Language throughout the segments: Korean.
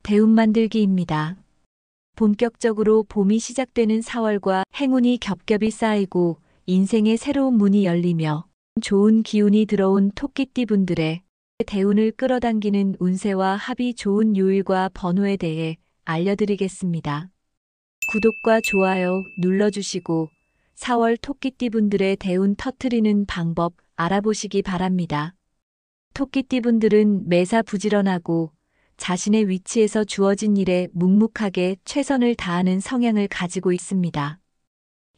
대운 만들기입니다. 본격적으로 봄이 시작되는 4월과 행운이 겹겹이 쌓이고 인생의 새로운 문이 열리며 좋은 기운이 들어온 토끼띠분들의 대운을 끌어당기는 운세와 합이 좋은 요일과 번호에 대해 알려드리겠습니다. 구독과 좋아요 눌러주시고 4월 토끼띠분들의 대운 터트리는 방법 알아보시기 바랍니다. 토끼띠분들은 매사 부지런하고 자신의 위치에서 주어진 일에 묵묵하게 최선을 다하는 성향을 가지고 있습니다.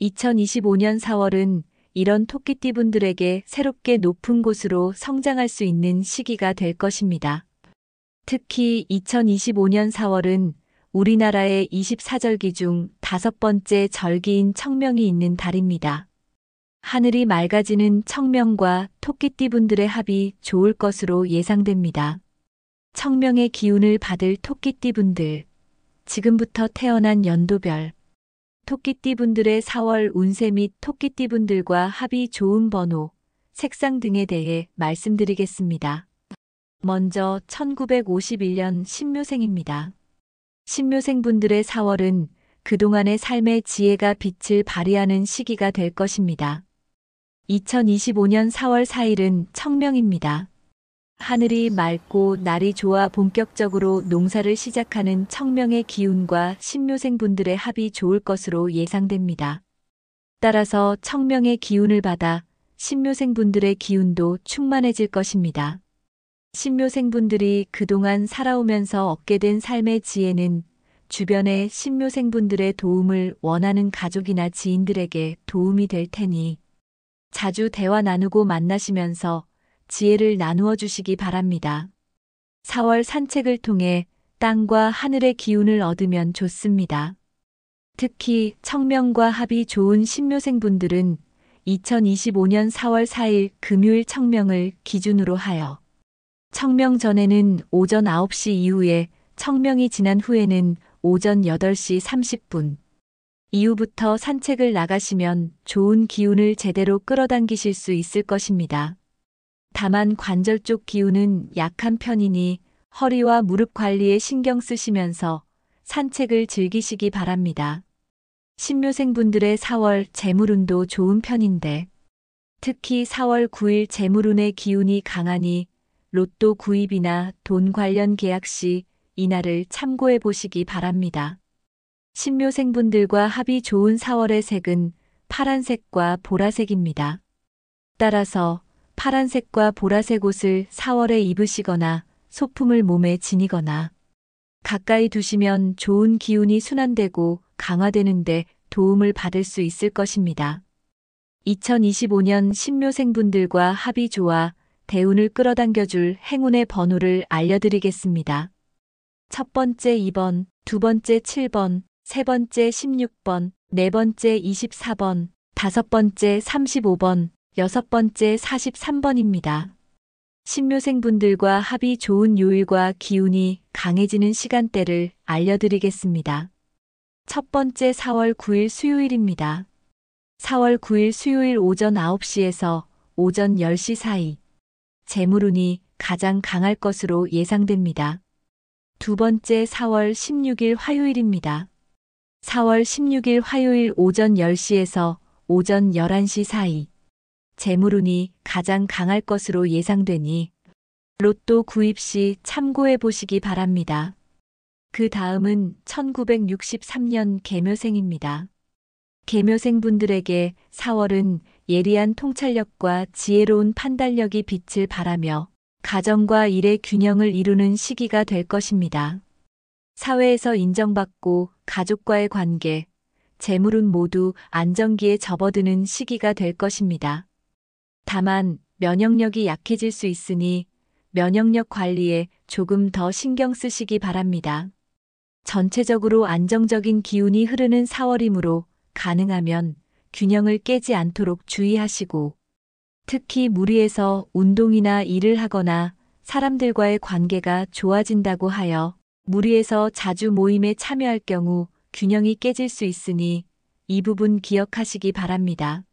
2025년 4월은 이런 토끼띠분들에게 새롭게 높은 곳으로 성장할 수 있는 시기가 될 것입니다. 특히 2025년 4월은 우리나라의 24절기 중 5번째 절기인 청명이 있는 달입니다. 하늘이 맑아지는 청명과 토끼띠분들의 합이 좋을 것으로 예상됩니다. 청명의 기운을 받을 토끼띠분들, 지금부터 태어난 연도별 토끼띠분들의 4월 운세 및 토끼띠분들과 합이 좋은 번호, 색상 등에 대해 말씀드리겠습니다. 먼저 1951년 신묘생입니다. 신묘생분들의 4월은 그동안의 삶의 지혜가 빛을 발휘하는 시기가 될 것입니다. 2025년 4월 4일은 청명입니다. 하늘이 맑고 날이 좋아 본격적으로 농사를 시작하는 청명의 기운과 신묘생분들의 합이 좋을 것으로 예상됩니다. 따라서 청명의 기운을 받아 신묘생분들의 기운도 충만해질 것입니다. 신묘생분들이 그동안 살아오면서 얻게 된 삶의 지혜는 주변의 신묘생분들의 도움을 원하는 가족이나 지인들에게 도움이 될 테니 자주 대화 나누고 만나시면서 지혜를 나누어 주시기 바랍니다. 4월 산책을 통해 땅과 하늘의 기운을 얻으면 좋습니다. 특히 청명과 합이 좋은 신묘생분들은 2025년 4월 4일 금요일 청명을 기준으로 하여 청명 전에는 오전 9시 이후에 청명이 지난 후에는 오전 8시 30분 이후부터 산책을 나가시면 좋은 기운을 제대로 끌어당기실 수 있을 것입니다. 다만 관절 쪽 기운은 약한 편이니 허리와 무릎 관리에 신경 쓰시면서 산책을 즐기시기 바랍니다. 신묘생분들의 4월 재물운도 좋은 편인데 특히 4월 9일 재물운의 기운이 강하니 로또 구입이나 돈 관련 계약 시 이날을 참고해 보시기 바랍니다. 신묘생분들과 합이 좋은 4월의 색은 파란색과 보라색입니다. 따라서 파란색과 보라색 옷을 4월에 입으시거나 소품을 몸에 지니거나 가까이 두시면 좋은 기운이 순환되고 강화되는데 도움을 받을 수 있을 것입니다. 2025년 신묘생분들과 합이 좋아 대운을 끌어당겨줄 행운의 번호를 알려드리겠습니다. 첫 번째 2번, 두 번째 7번, 세 번째 16번, 네 번째 24번, 다섯 번째 35번, 여섯 번째 43번입니다. 신묘생분들과 합이 좋은 요일과 기운이 강해지는 시간대를 알려드리겠습니다. 첫 번째 4월 9일 수요일입니다. 4월 9일 수요일 오전 9시에서 오전 10시 사이 재물운이 가장 강할 것으로 예상됩니다. 두 번째 4월 16일 화요일입니다. 4월 16일 화요일 오전 10시에서 오전 11시 사이 재물운이 가장 강할 것으로 예상되니 로또 구입 시 참고해 보시기 바랍니다. 그 다음은 1963년 개묘생입니다. 개묘생분들에게 4월은 예리한 통찰력과 지혜로운 판단력이 빛을 발하며 가정과 일의 균형을 이루는 시기가 될 것입니다. 사회에서 인정받고 가족과의 관계, 재물운 모두 안정기에 접어드는 시기가 될 것입니다. 다만 면역력이 약해질 수 있으니 면역력 관리에 조금 더 신경 쓰시기 바랍니다. 전체적으로 안정적인 기운이 흐르는 4월이므로 가능하면 균형을 깨지 않도록 주의하시고 특히 무리해서 운동이나 일을 하거나 사람들과의 관계가 좋아진다고 하여 무리해서 자주 모임에 참여할 경우 균형이 깨질 수 있으니 이 부분 기억하시기 바랍니다.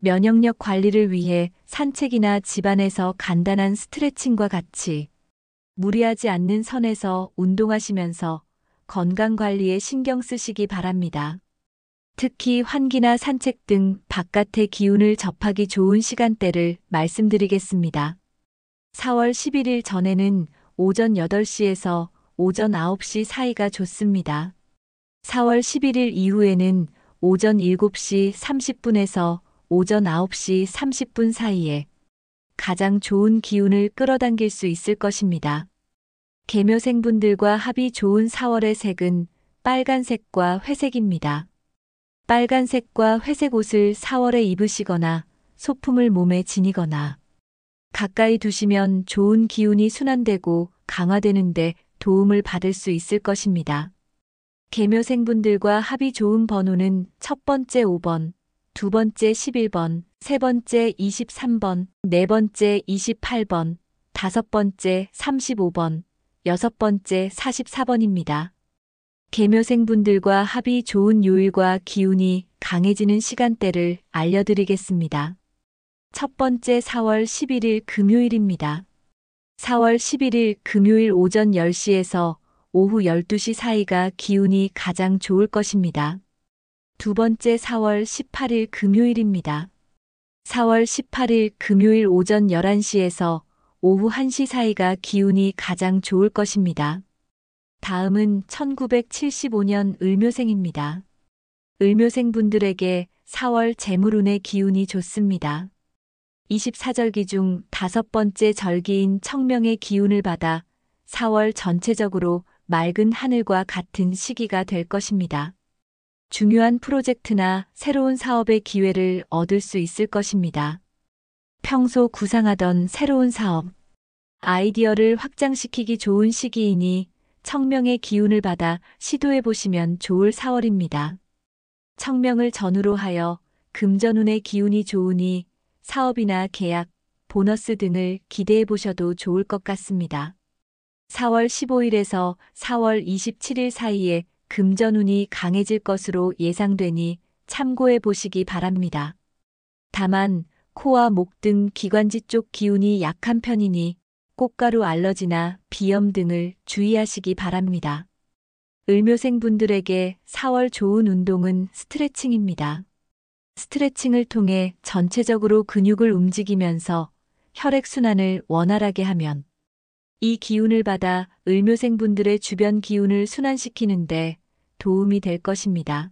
면역력 관리를 위해 산책이나 집안에서 간단한 스트레칭과 같이 무리하지 않는 선에서 운동하시면서 건강 관리에 신경 쓰시기 바랍니다. 특히 환기나 산책 등 바깥의 기운을 접하기 좋은 시간대를 말씀드리겠습니다. 4월 11일 전에는 오전 8시에서 오전 9시 사이가 좋습니다. 4월 11일 이후에는 오전 7시 30분에서 오전 9시 30분 사이에 가장 좋은 기운을 끌어당길 수 있을 것입니다. 계묘생분들과 합이 좋은 4월의 색은 빨간색과 회색입니다. 빨간색과 회색 옷을 4월에 입으시거나 소품을 몸에 지니거나 가까이 두시면 좋은 기운이 순환되고 강화되는데 도움을 받을 수 있을 것입니다. 계묘생분들과 합이 좋은 번호는 첫 번째 5번, 두 번째 11번, 세 번째 23번, 네 번째 28번, 다섯 번째 35번, 여섯 번째 44번입니다. 계묘생분들과 합이 좋은 요일과 기운이 강해지는 시간대를 알려드리겠습니다. 첫 번째 4월 11일 금요일입니다. 4월 11일 금요일 오전 10시에서 오후 12시 사이가 기운이 가장 좋을 것입니다. 두 번째 4월 18일 금요일입니다. 4월 18일 금요일 오전 11시에서 오후 1시 사이가 기운이 가장 좋을 것입니다. 다음은 1975년 을묘생입니다. 을묘생분들에게 4월 재물운의 기운이 좋습니다. 24절기 중 다섯 번째 절기인 청명의 기운을 받아 4월 전체적으로 맑은 하늘과 같은 시기가 될 것입니다. 중요한 프로젝트나 새로운 사업의 기회를 얻을 수 있을 것입니다. 평소 구상하던 새로운 사업, 아이디어를 확장시키기 좋은 시기이니 청명의 기운을 받아 시도해 보시면 좋을 4월입니다. 청명을 전후로 하여 금전운의 기운이 좋으니 사업이나 계약, 보너스 등을 기대해 보셔도 좋을 것 같습니다. 4월 15일에서 4월 27일 사이에 금전운이 강해질 것으로 예상되니 참고해 보시기 바랍니다. 다만 코와 목 등 기관지 쪽 기운이 약한 편이니 꽃가루 알러지나 비염 등을 주의하시기 바랍니다. 을묘생분들에게 4월 좋은 운동은 스트레칭입니다. 스트레칭을 통해 전체적으로 근육을 움직이면서 혈액순환을 원활하게 하면 이 기운을 받아 을묘생분들의 주변 기운을 순환시키는데 도움이 될 것입니다.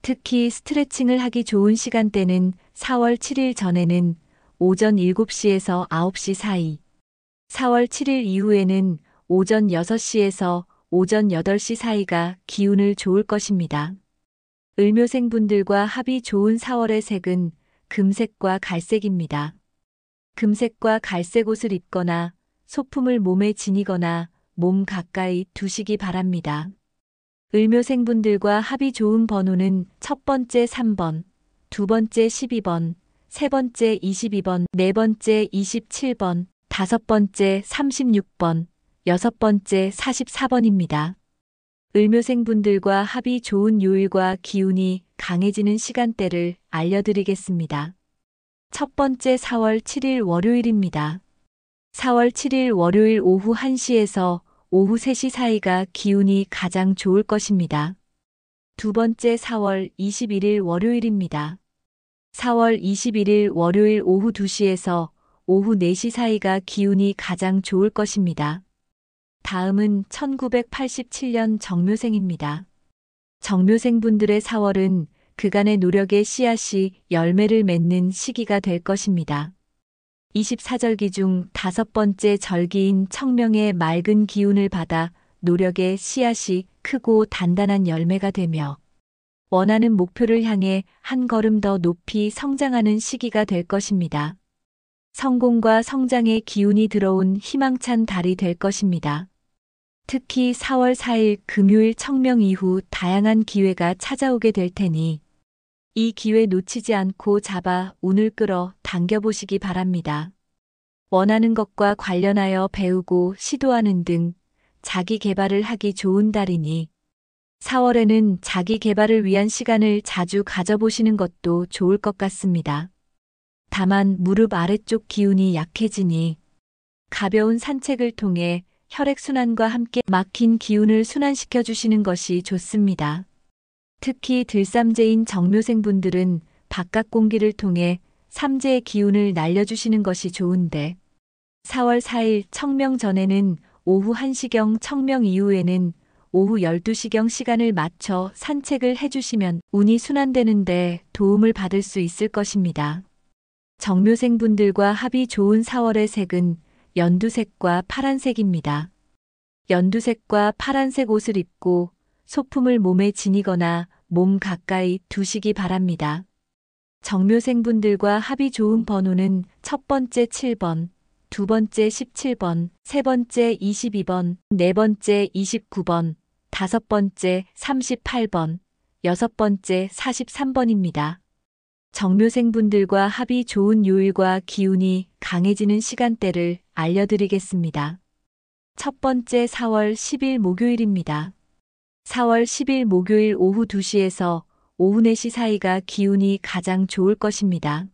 특히 스트레칭을 하기 좋은 시간대는 4월 7일 전에는 오전 7시에서 9시 사이, 4월 7일 이후에는 오전 6시에서 오전 8시 사이가 기운을 좋을 것입니다. 을묘생분들과 합이 좋은 4월의 색은 금색과 갈색입니다. 금색과 갈색 옷을 입거나 소품을 몸에 지니거나 몸 가까이 두시기 바랍니다. 을묘생분들과 합이 좋은 번호는 첫 번째 3번, 두 번째 12번, 세 번째 22번, 네 번째 27번, 다섯 번째 36번, 여섯 번째 44번입니다. 을묘생분들과 합이 좋은 요일과 기운이 강해지는 시간대를 알려드리겠습니다. 첫 번째 4월 7일 월요일입니다. 4월 7일 월요일 오후 1시에서 오후 3시 사이가 기운이 가장 좋을 것입니다. 두 번째 4월 21일 월요일입니다. 4월 21일 월요일 오후 2시에서 오후 4시 사이가 기운이 가장 좋을 것입니다. 다음은 1987년 정묘생입니다. 정묘생분들의 4월은 그간의 노력의 씨앗이 열매를 맺는 시기가 될 것입니다. 24절기 중 다섯 번째 절기인 청명의 맑은 기운을 받아 노력의 씨앗이 크고 단단한 열매가 되며 원하는 목표를 향해 한 걸음 더 높이 성장하는 시기가 될 것입니다. 성공과 성장의 기운이 들어온 희망찬 달이 될 것입니다. 특히 4월 4일 금요일 청명 이후 다양한 기회가 찾아오게 될 테니 이 기회 놓치지 않고 잡아 운을 끌어 당겨보시기 바랍니다. 원하는 것과 관련하여 배우고 시도하는 등 자기 개발을 하기 좋은 달이니 4월에는 자기 개발을 위한 시간을 자주 가져보시는 것도 좋을 것 같습니다. 다만 무릎 아래쪽 기운이 약해지니 가벼운 산책을 통해 혈액순환과 함께 막힌 기운을 순환시켜 주시는 것이 좋습니다. 특히 들삼재인 정묘생분들은 바깥 공기를 통해 삼재의 기운을 날려주시는 것이 좋은데 4월 4일 청명 전에는 오후 1시경 청명 이후에는 오후 12시경 시간을 맞춰 산책을 해주시면 운이 순환되는데 도움을 받을 수 있을 것입니다. 정묘생분들과 합이 좋은 4월의 색은 연두색과 파란색입니다. 연두색과 파란색 옷을 입고 소품을 몸에 지니거나 몸 가까이 두시기 바랍니다. 정묘생분들과 합이 좋은 번호는 첫 번째 7번, 두 번째 17번, 세 번째 22번, 네 번째 29번, 다섯 번째 38번, 여섯 번째 43번입니다. 정묘생분들과 합이 좋은 요일과 기운이 강해지는 시간대를 알려드리겠습니다. 첫 번째 4월 10일 목요일입니다. 4월 10일 목요일 오후 2시에서 오후 4시 사이가 기운이 가장 좋을 것입니다.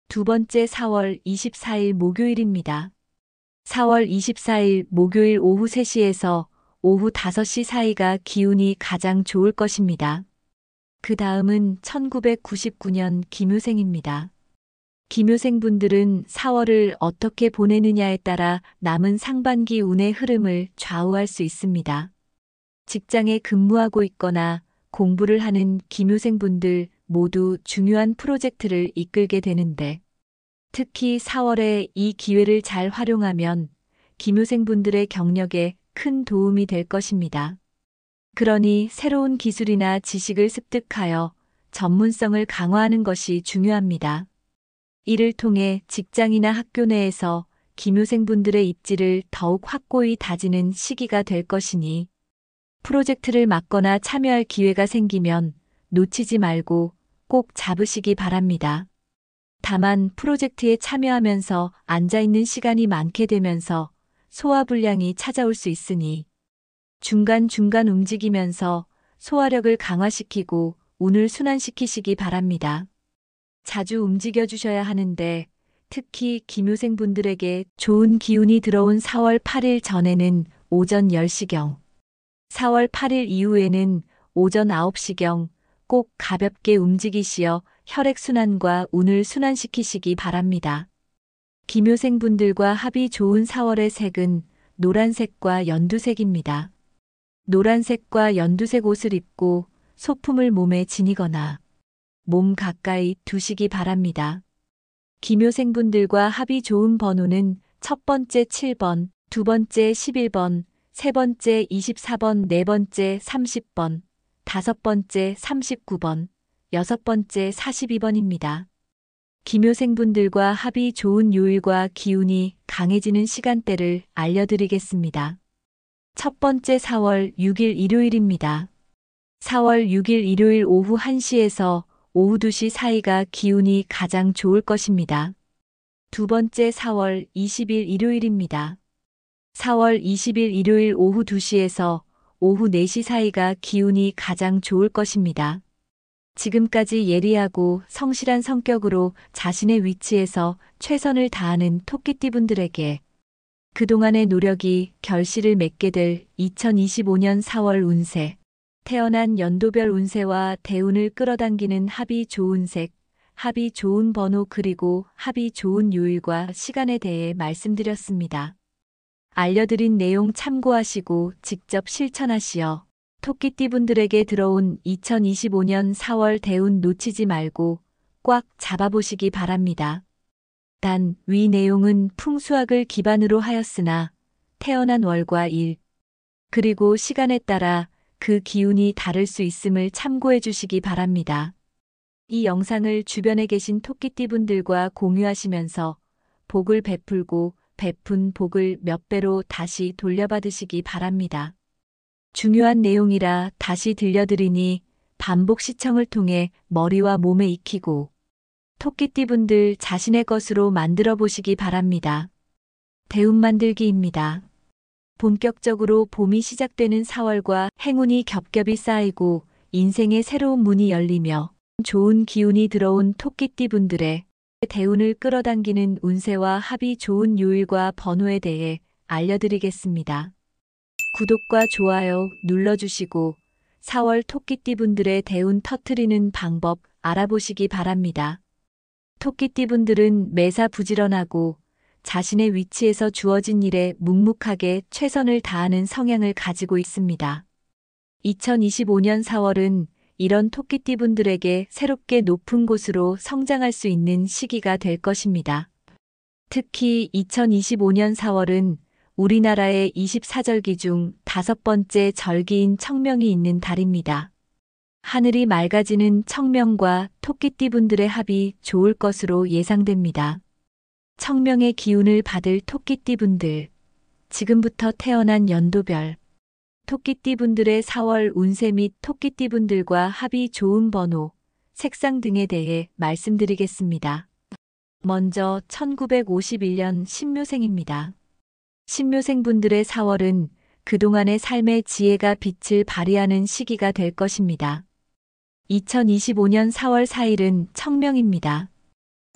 두 번째 4월 24일 목요일입니다. 4월 24일 목요일 오후 3시에서 오후 5시 사이가 기운이 가장 좋을 것입니다. 그 다음은 1999년 기묘생입니다. 기묘생분들은 4월을 어떻게 보내느냐에 따라 남은 상반기 운의 흐름을 좌우할 수 있습니다. 직장에 근무하고 있거나 공부를 하는 기묘생분들 모두 중요한 프로젝트를 이끌게 되는데 특히 4월에 이 기회를 잘 활용하면 기묘생분들의 경력에 큰 도움이 될 것입니다. 그러니 새로운 기술이나 지식을 습득하여 전문성을 강화하는 것이 중요합니다. 이를 통해 직장이나 학교 내에서 기묘생분들의 입지를 더욱 확고히 다지는 시기가 될 것이니 프로젝트를 맡거나 참여할 기회가 생기면 놓치지 말고 꼭 잡으시기 바랍니다. 다만 프로젝트에 참여하면서 앉아있는 시간이 많게 되면서 소화불량이 찾아올 수 있으니 중간중간 움직이면서 소화력을 강화시키고 운을 순환시키시기 바랍니다. 자주 움직여 주셔야 하는데 특히 기묘생분들에게 좋은 기운이 들어온 4월 8일 전에는 오전 10시경, 4월 8일 이후에는 오전 9시경 꼭 가볍게 움직이시어 혈액순환과 운을 순환시키시기 바랍니다. 기묘생분들과 합이 좋은 4월의 색은 노란색과 연두색입니다. 노란색과 연두색 옷을 입고 소품을 몸에 지니거나 몸 가까이 두시기 바랍니다. 기묘생분들과 합이 좋은 번호는 첫 번째 7번, 두 번째 11번, 세 번째 24번, 네 번째 30번, 다섯 번째 39번, 여섯 번째 42번입니다. 기묘생분들과 합이 좋은 요일과 기운이 강해지는 시간대를 알려드리겠습니다. 첫 번째 4월 6일 일요일입니다. 4월 6일 일요일 오후 1시에서 오후 2시 사이가 기운이 가장 좋을 것입니다. 두 번째 4월 20일 일요일입니다. 4월 20일 일요일 오후 2시에서 오후 4시 사이가 기운이 가장 좋을 것입니다. 지금까지 예리하고 성실한 성격으로 자신의 위치에서 최선을 다하는 토끼띠분들에게 그동안의 노력이 결실을 맺게 될 2025년 4월 운세, 태어난 연도별 운세와 대운을 끌어당기는 합이 좋은 색, 합이 좋은 번호 그리고 합이 좋은 요일과 시간에 대해 말씀드렸습니다. 알려드린 내용 참고하시고 직접 실천하시어 토끼띠분들에게 들어온 2025년 4월 대운 놓치지 말고 꽉 잡아보시기 바랍니다. 단, 위 내용은 풍수학을 기반으로 하였으나 태어난 월과 일, 그리고 시간에 따라 그 기운이 다를 수 있음을 참고해 주시기 바랍니다. 이 영상을 주변에 계신 토끼띠분들과 공유하시면서 복을 베풀고 베푼 복을 몇 배로 다시 돌려받으시기 바랍니다. 중요한 내용이라 다시 들려드리니 반복 시청을 통해 머리와 몸에 익히고 토끼띠분들 자신의 것으로 만들어 보시기 바랍니다. 대운 만들기입니다. 본격적으로 봄이 시작되는 4월과 행운이 겹겹이 쌓이고 인생의 새로운 문이 열리며 좋은 기운이 들어온 토끼띠분들의 대운을 끌어당기는 운세와 합이 좋은 요일과 번호에 대해 알려드리겠습니다. 구독과 좋아요 눌러주시고 4월 토끼띠분들의 대운 터트리는 방법 알아보시기 바랍니다. 토끼띠분들은 매사 부지런하고 자신의 위치에서 주어진 일에 묵묵하게 최선을 다하는 성향을 가지고 있습니다. 2025년 4월은 이런 토끼띠분들에게 새롭게 높은 곳으로 성장할 수 있는 시기가 될 것입니다. 특히 2025년 4월은 우리나라의 24절기 중 5번째 절기인 청명이 있는 달입니다. 하늘이 맑아지는 청명과 토끼띠분들의 합이 좋을 것으로 예상됩니다. 청명의 기운을 받을 토끼띠분들, 지금부터 태어난 연도별, 토끼띠분들의 4월 운세 및 토끼띠분들과 합이 좋은 번호, 색상 등에 대해 말씀드리겠습니다. 먼저 1951년 신묘생입니다. 신묘생분들의 4월은 그동안의 삶의 지혜가 빛을 발휘하는 시기가 될 것입니다. 2025년 4월 4일은 청명입니다.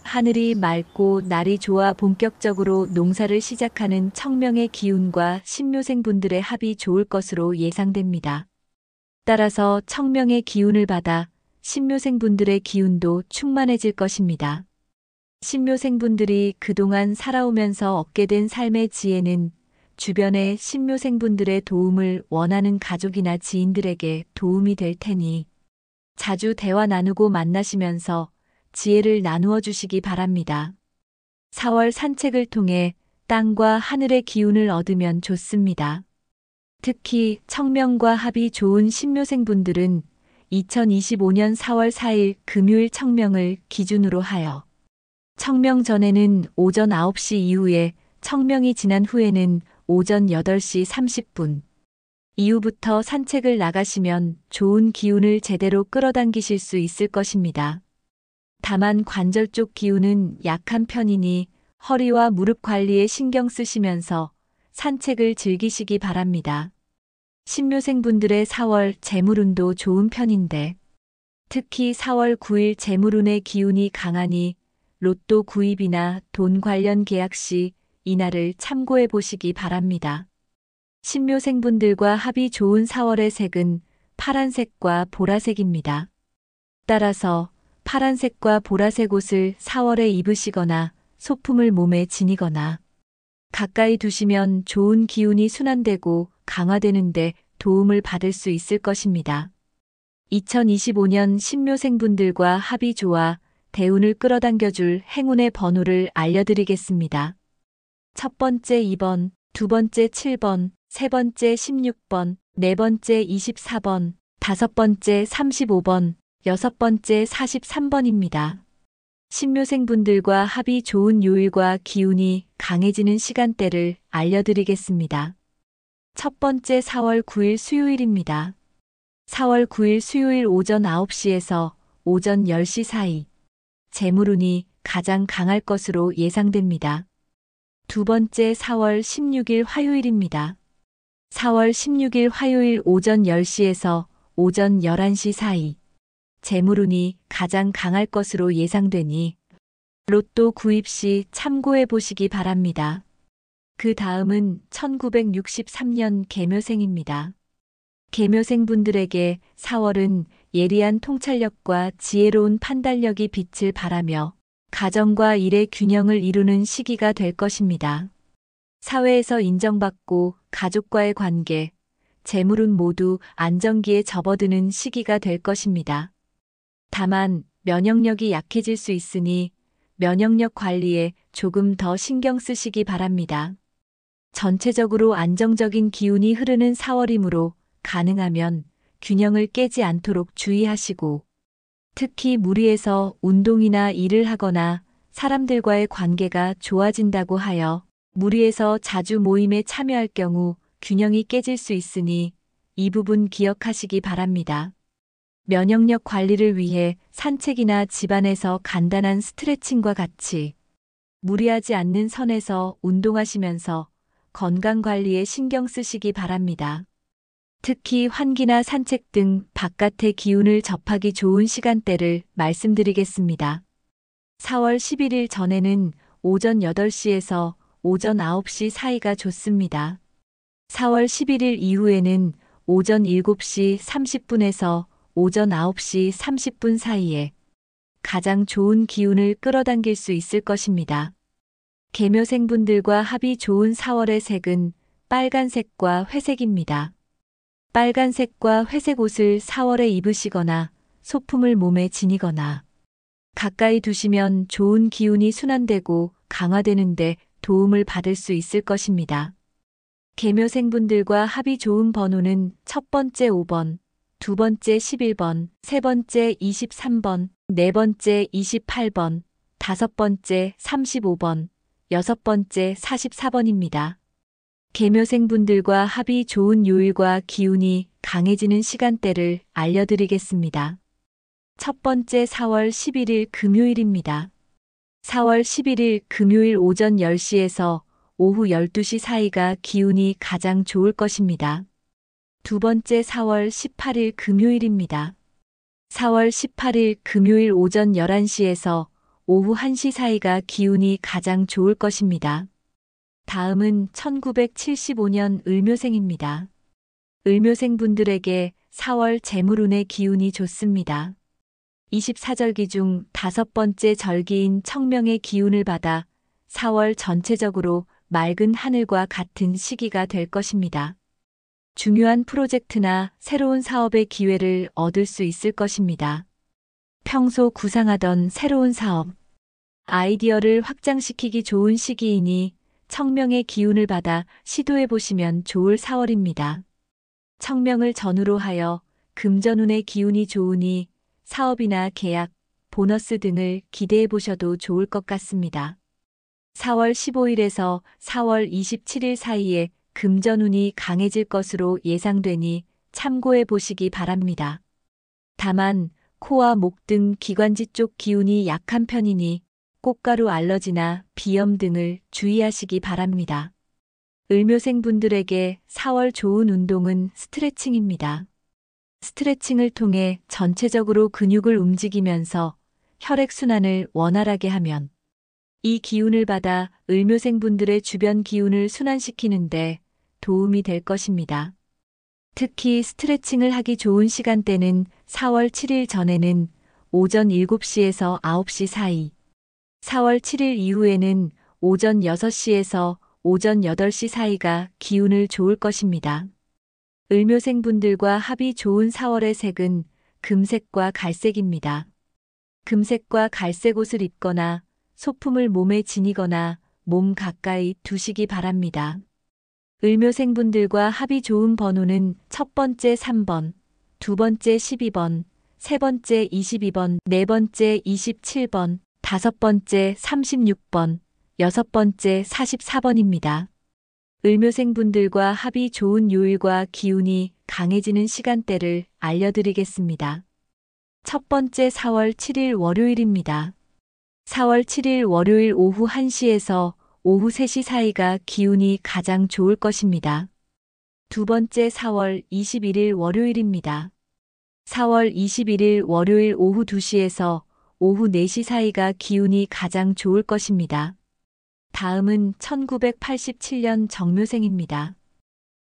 하늘이 맑고 날이 좋아 본격적으로 농사를 시작하는 청명의 기운과 신묘생분들의 합이 좋을 것으로 예상됩니다. 따라서 청명의 기운을 받아 신묘생분들의 기운도 충만해질 것입니다. 신묘생분들이 그동안 살아오면서 얻게 된 삶의 지혜는 주변의 신묘생분들의 도움을 원하는 가족이나 지인들에게 도움이 될 테니 자주 대화 나누고 만나시면서 지혜를 나누어 주시기 바랍니다. 4월 산책을 통해 땅과 하늘의 기운을 얻으면 좋습니다. 특히 청명과 합이 좋은 신묘생분들은 2025년 4월 4일 금요일 청명을 기준으로 하여 청명 전에는 오전 9시 이후에 청명이 지난 후에는 오전 8시 30분 이후부터 산책을 나가시면 좋은 기운을 제대로 끌어당기실 수 있을 것입니다. 다만 관절 쪽 기운은 약한 편이니 허리와 무릎 관리에 신경 쓰시면서 산책을 즐기시기 바랍니다. 신묘생분들의 4월 재물운도 좋은 편인데 특히 4월 9일 재물운의 기운이 강하니 로또 구입이나 돈 관련 계약 시 이날을 참고해 보시기 바랍니다. 신묘생분들과 합이 좋은 4월의 색은 파란색과 보라색입니다. 따라서 파란색과 보라색 옷을 4월에 입으시거나 소품을 몸에 지니거나 가까이 두시면 좋은 기운이 순환되고 강화되는데 도움을 받을 수 있을 것입니다. 2025년 신묘생분들과 합이 좋아 대운을 끌어당겨줄 행운의 번호를 알려드리겠습니다. 첫 번째 2번, 두 번째 7번, 세 번째 16번, 네 번째 24번, 다섯 번째 35번, 여섯 번째 43번입니다. 신묘생분들과 합이 좋은 요일과 기운이 강해지는 시간대를 알려드리겠습니다. 첫 번째 4월 9일 수요일입니다. 4월 9일 수요일 오전 9시에서 오전 10시 사이 재물운이 가장 강할 것으로 예상됩니다. 두 번째 4월 16일 화요일입니다. 4월 16일 화요일 오전 10시에서 오전 11시 사이 재물운이 가장 강할 것으로 예상되니 로또 구입 시 참고해 보시기 바랍니다. 그 다음은 1963년 개묘생입니다. 개묘생분들에게 4월은 예리한 통찰력과 지혜로운 판단력이 빛을 발하며 가정과 일의 균형을 이루는 시기가 될 것입니다. 사회에서 인정받고 가족과의 관계, 재물운 모두 안정기에 접어드는 시기가 될 것입니다. 다만 면역력이 약해질 수 있으니 면역력 관리에 조금 더 신경 쓰시기 바랍니다. 전체적으로 안정적인 기운이 흐르는 4월이므로 가능하면 균형을 깨지 않도록 주의하시고 특히 무리해서 운동이나 일을 하거나 사람들과의 관계가 좋아진다고 하여 무리해서 자주 모임에 참여할 경우 균형이 깨질 수 있으니 이 부분 기억하시기 바랍니다. 면역력 관리를 위해 산책이나 집안에서 간단한 스트레칭과 같이 무리하지 않는 선에서 운동하시면서 건강 관리에 신경 쓰시기 바랍니다. 특히 환기나 산책 등 바깥의 기운을 접하기 좋은 시간대를 말씀드리겠습니다. 4월 11일 전에는 오전 8시에서 오전 9시 사이가 좋습니다. 4월 11일 이후에는 오전 7시 30분에서 오전 9시 30분 사이에 가장 좋은 기운을 끌어당길 수 있을 것입니다. 계묘생분들과 합이 좋은 4월의 색은 빨간색과 회색입니다. 빨간색과 회색 옷을 4월에 입으시거나 소품을 몸에 지니거나 가까이 두시면 좋은 기운이 순환되고 강화되는데 도움을 받을 수 있을 것입니다. 계묘생분들과 합이 좋은 번호는 첫 번째 5번, 두 번째 11번, 세 번째 23번, 네 번째 28번, 다섯 번째 35번, 여섯 번째 44번입니다. 계묘생분들과 합이 좋은 요일과 기운이 강해지는 시간대를 알려드리겠습니다. 첫 번째 4월 11일 금요일입니다. 4월 11일 금요일 오전 10시에서 오후 12시 사이가 기운이 가장 좋을 것입니다. 두 번째 4월 18일 금요일입니다. 4월 18일 금요일 오전 11시에서 오후 1시 사이가 기운이 가장 좋을 것입니다. 다음은 1975년 을묘생입니다. 을묘생분들에게 4월 재물운의 기운이 좋습니다. 24절기 중 다섯 번째 절기인 청명의 기운을 받아 4월 전체적으로 맑은 하늘과 같은 시기가 될 것입니다. 중요한 프로젝트나 새로운 사업의 기회를 얻을 수 있을 것입니다. 평소 구상하던 새로운 사업, 아이디어를 확장시키기 좋은 시기이니 청명의 기운을 받아 시도해 보시면 좋을 4월입니다. 청명을 전후로 하여 금전운의 기운이 좋으니 사업이나 계약, 보너스 등을 기대해 보셔도 좋을 것 같습니다. 4월 15일에서 4월 27일 사이에 금전운이 강해질 것으로 예상되니 참고해 보시기 바랍니다. 다만 코와 목 등 기관지 쪽 기운이 약한 편이니 꽃가루 알러지나 비염 등을 주의하시기 바랍니다. 을묘생분들에게 4월 좋은 운동은 스트레칭입니다. 스트레칭을 통해 전체적으로 근육을 움직이면서 혈액순환을 원활하게 하면 이 기운을 받아 을묘생분들의 주변 기운을 순환시키는데 도움이 될 것입니다. 특히 스트레칭을 하기 좋은 시간대는 4월 7일 전에는 오전 7시에서 9시 사이, 4월 7일 이후에는 오전 6시에서 오전 8시 사이가 기운을 좋을 것입니다. 을묘생분들과 합이 좋은 4월의 색은 금색과 갈색입니다. 금색과 갈색 옷을 입거나 소품을 몸에 지니거나 몸 가까이 두시기 바랍니다. 을묘생분들과 합이 좋은 번호는 첫 번째 3번, 두 번째 12번, 세 번째 22번, 네 번째 27번, 다섯 번째 36번, 여섯 번째 44번입니다. 을묘생분들과 합이 좋은 요일과 기운이 강해지는 시간대를 알려드리겠습니다. 첫 번째 4월 7일 월요일입니다. 4월 7일 월요일 오후 1시에서 오후 3시 사이가 기운이 가장 좋을 것입니다. 두 번째 4월 21일 월요일입니다. 4월 21일 월요일 오후 2시에서 오후 4시 사이가 기운이 가장 좋을 것입니다. 다음은 1987년 정묘생입니다.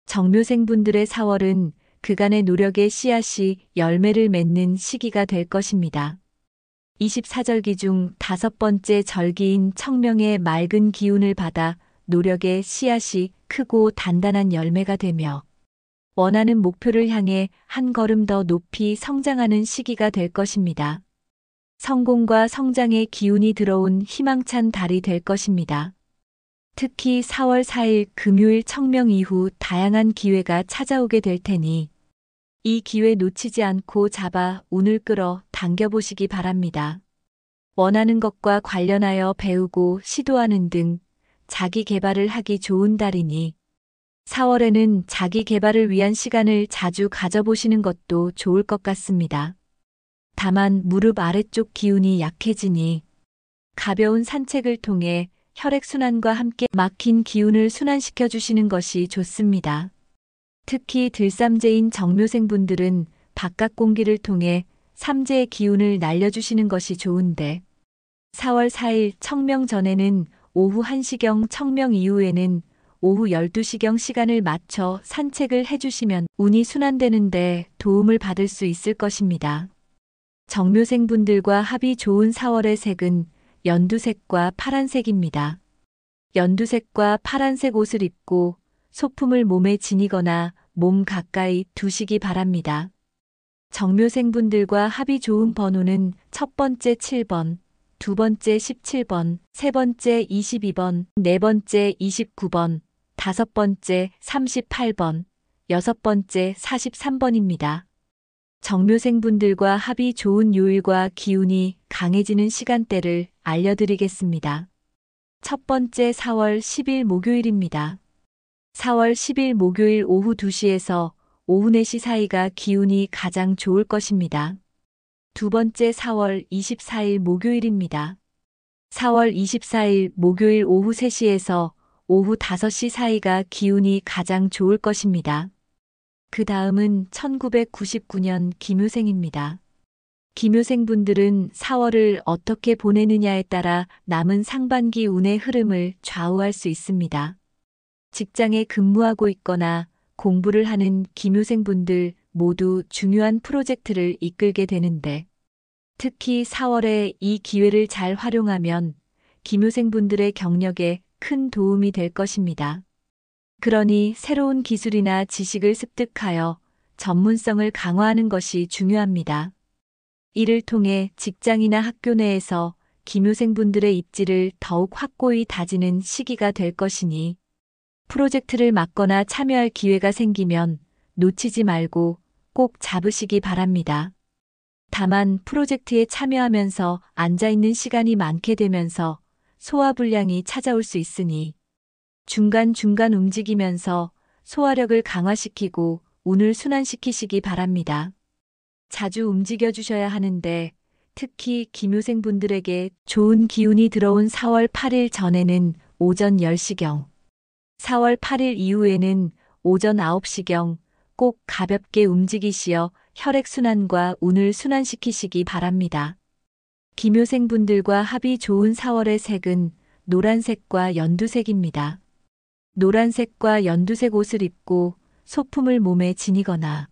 정묘생분들의 4월은 그간의 노력의 씨앗이 열매를 맺는 시기가 될 것입니다. 24절기 중 다섯 번째 절기인 청명의 맑은 기운을 받아 노력의 씨앗이 크고 단단한 열매가 되며 원하는 목표를 향해 한 걸음 더 높이 성장하는 시기가 될 것입니다. 성공과 성장의 기운이 들어온 희망찬 달이 될 것입니다. 특히 4월 4일 금요일 청명 이후 다양한 기회가 찾아오게 될 테니 이 기회 놓치지 않고 잡아 운을 끌어 당겨보시기 바랍니다. 원하는 것과 관련하여 배우고 시도하는 등 자기 개발을 하기 좋은 달이니 4월에는 자기 개발을 위한 시간을 자주 가져보시는 것도 좋을 것 같습니다. 다만 무릎 아래쪽 기운이 약해지니 가벼운 산책을 통해 혈액순환과 함께 막힌 기운을 순환시켜 주시는 것이 좋습니다. 특히 들삼재인 정묘생분들은 바깥 공기를 통해 삼재의 기운을 날려주시는 것이 좋은데 4월 4일 청명 전에는 오후 1시경 청명 이후에는 오후 12시경 시간을 맞춰 산책을 해주시면 운이 순환되는데 도움을 받을 수 있을 것입니다. 정묘생분들과 합이 좋은 4월의 색은 연두색과 파란색입니다. 연두색과 파란색 옷을 입고 소품을 몸에 지니거나 몸 가까이 두시기 바랍니다. 정묘생분들과 합이 좋은 번호는 첫 번째 7번, 두 번째 17번, 세 번째 22번, 네 번째 29번, 다섯 번째 38번, 여섯 번째 43번입니다. 정묘생분들과 합이 좋은 요일과 기운이 강해지는 시간대를 알려드리겠습니다. 첫 번째 4월 10일 목요일입니다. 4월 10일 목요일 오후 2시에서 오후 4시 사이가 기운이 가장 좋을 것입니다. 두 번째 4월 24일 목요일입니다. 4월 24일 목요일 오후 3시에서 오후 5시 사이가 기운이 가장 좋을 것입니다. 그 다음은 1999년 김효생입니다. 김효생분들은 4월을 어떻게 보내느냐에 따라 남은 상반기 운의 흐름을 좌우할 수 있습니다. 직장에 근무하고 있거나 공부를 하는 김효생분들 모두 중요한 프로젝트를 이끌게 되는데 특히 4월에 이 기회를 잘 활용하면 김효생분들의 경력에 큰 도움이 될 것입니다. 그러니 새로운 기술이나 지식을 습득하여 전문성을 강화하는 것이 중요합니다. 이를 통해 직장이나 학교 내에서 김효생분들의 입지를 더욱 확고히 다지는 시기가 될 것이니 프로젝트를 맡거나 참여할 기회가 생기면 놓치지 말고 꼭 잡으시기 바랍니다. 다만 프로젝트에 참여하면서 앉아있는 시간이 많게 되면서 소화불량이 찾아올 수 있으니 중간중간 움직이면서 소화력을 강화시키고 운을 순환시키시기 바랍니다. 자주 움직여 주셔야 하는데 특히 김효생분들에게 좋은 기운이 들어온 4월 8일 전에는 오전 10시경, 4월 8일 이후에는 오전 9시경 꼭 가볍게 움직이시어 혈액순환과 운을 순환시키시기 바랍니다. 김효생분들과 합이 좋은 4월의 색은 노란색과 연두색입니다. 노란색과 연두색 옷을 입고 소품을 몸에 지니거나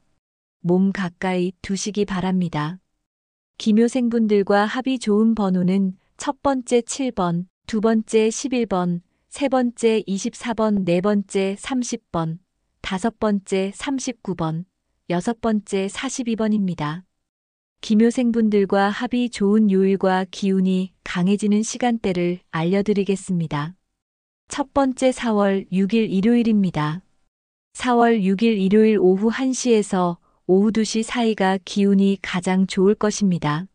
몸 가까이 두시기 바랍니다. 김효생분들과 합이 좋은 번호는 첫 번째 7번, 두 번째 11번, 세 번째 24번, 네 번째 30번, 다섯 번째 39번, 여섯 번째 42번입니다. 김효생분들과 합이 좋은 요일과 기운이 강해지는 시간대를 알려드리겠습니다. 첫 번째 4월 6일 일요일입니다. 4월 6일 일요일 오후 1시에서 오후 2시 사이가 기운이 가장 좋을 것입니다.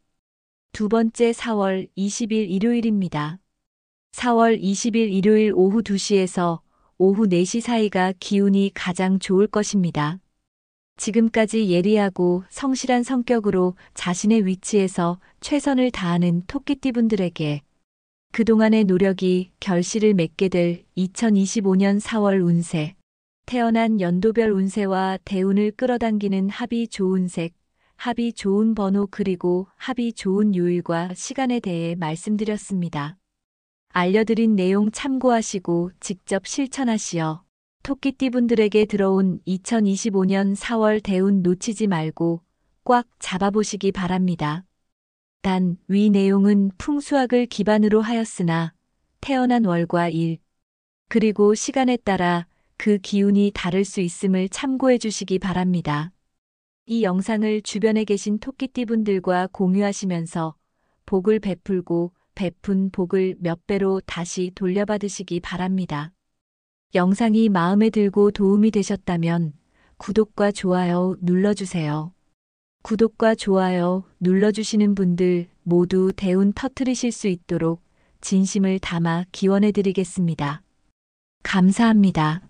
두 번째 4월 20일 일요일입니다. 4월 20일 일요일 오후 2시에서 오후 4시 사이가 기운이 가장 좋을 것입니다. 지금까지 예리하고 성실한 성격으로 자신의 위치에서 최선을 다하는 토끼띠분들에게 그동안의 노력이 결실을 맺게 될 2025년 4월 운세, 태어난 연도별 운세와 대운을 끌어당기는 합이 좋은 색, 합이 좋은 번호 그리고 합이 좋은 요일과 시간에 대해 말씀드렸습니다. 알려드린 내용 참고하시고 직접 실천하시어 토끼띠분들에게 들어온 2025년 4월 대운 놓치지 말고 꽉 잡아보시기 바랍니다. 단, 위 내용은 풍수학을 기반으로 하였으나 태어난 월과 일, 그리고 시간에 따라 그 기운이 다를 수 있음을 참고해 주시기 바랍니다. 이 영상을 주변에 계신 토끼띠분들과 공유하시면서 복을 베풀고 베푼 복을 몇 배로 다시 돌려받으시기 바랍니다. 영상이 마음에 들고 도움이 되셨다면 구독과 좋아요 눌러주세요. 구독과 좋아요 눌러주시는 분들 모두 대운 터뜨리실 수 있도록 진심을 담아 기원해 드리겠습니다. 감사합니다.